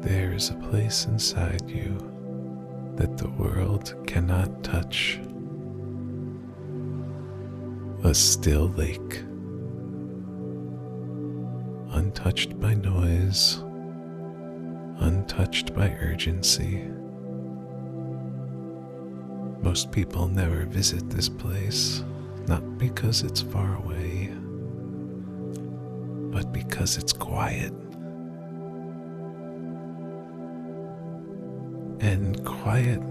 There is a place inside you that the world cannot touch. A still lake, untouched by noise, untouched by urgency. Most people never visit this place, not because it's far away, but because it's quiet. And quiet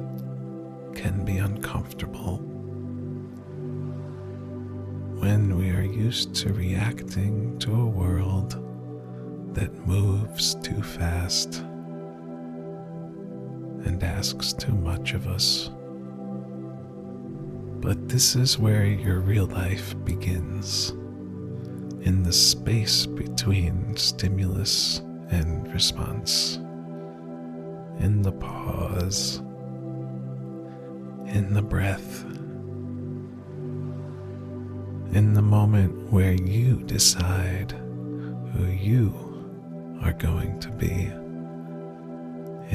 can be uncomfortable when we are used to reacting to a world that moves too fast and asks too much of us. But this is where your real life begins, in the space between stimulus and response, in the pause, in the breath, in the moment where you decide who you are going to be,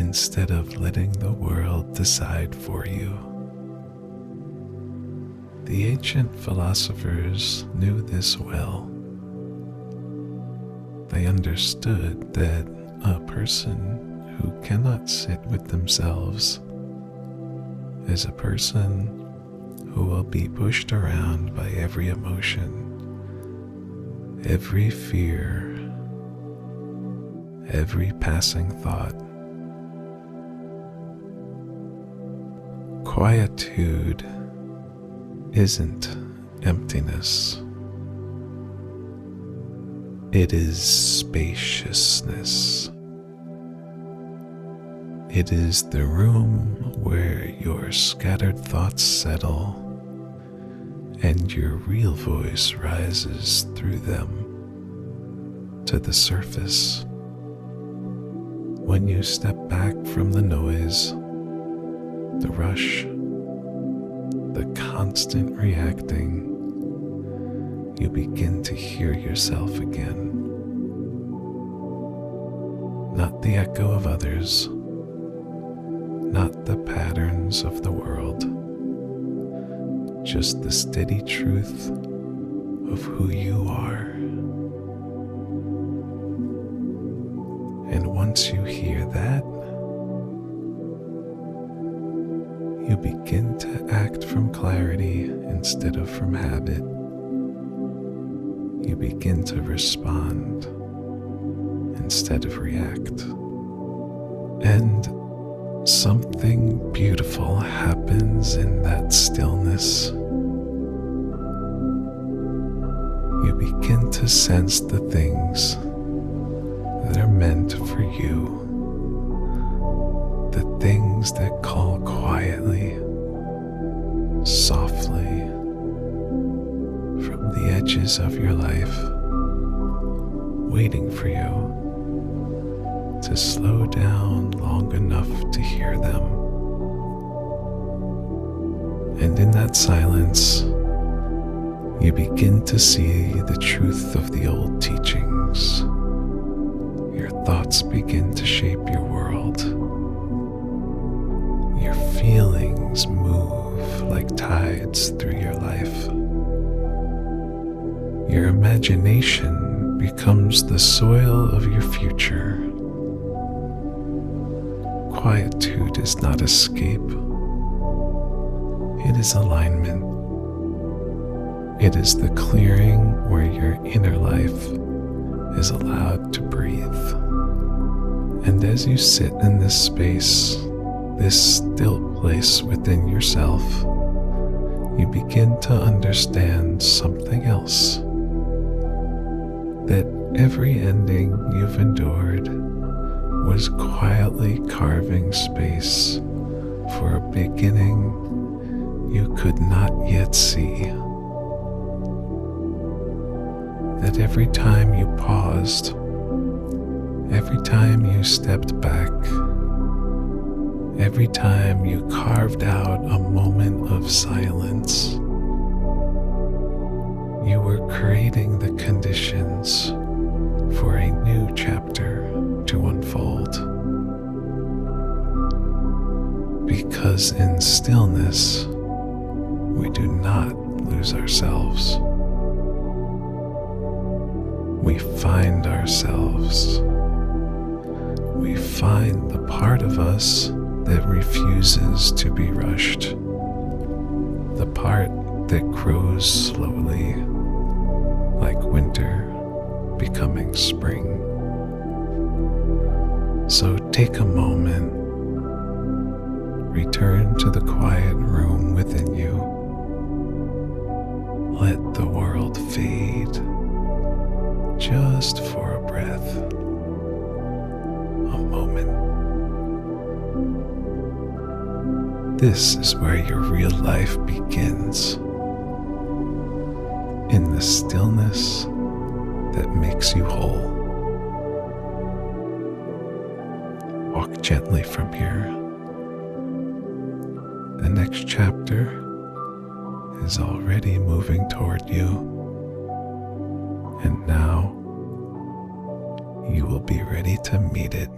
instead of letting the world decide for you. The ancient philosophers knew this well. They understood that a person who cannot sit with themselves is a person who will be pushed around by every emotion, every fear, every passing thought. Quietude isn't emptiness. It is spaciousness. It is the room where your scattered thoughts settle and your real voice rises through them to the surface. When you step back from the noise, the rush, the constant reacting, you begin to hear yourself again. Not the echo of others, not the patterns of the world, just the steady truth of who you are. And once you hear that, you begin to act from clarity instead of from habit. You begin to respond instead of react. And something beautiful happens in that stillness. You begin to sense the things that are meant for you, the things that call quietly, softly, from the edges of your life, waiting for you to slow down long enough to hear them. And in that silence, you begin to see the truth of the old teachings. Your thoughts begin to shape your world. Your feelings move like tides through your life. Your imagination becomes the soil of your future. Quietude is not escape. It is alignment. It is the clearing where your inner life is allowed to breathe. And as you sit in this space, this still place within yourself, you begin to understand something else. That every ending you've endured was quietly carving space for a beginning you could not yet see. That every time you paused, every time you stepped back, every time you carved out a moment of silence, you were creating the conditions for a new chapter to unfold. because in stillness, we do not lose ourselves. We find ourselves. We find the part of us that refuses to be rushed, the part that grows slowly, like winter becoming spring. So take a moment, return to the quiet room within you. Let the world fade just for a breath, a moment. This is where your real life begins, in the stillness that makes you whole. Walk gently from here. The next chapter is already moving toward you, and now you will be ready to meet it.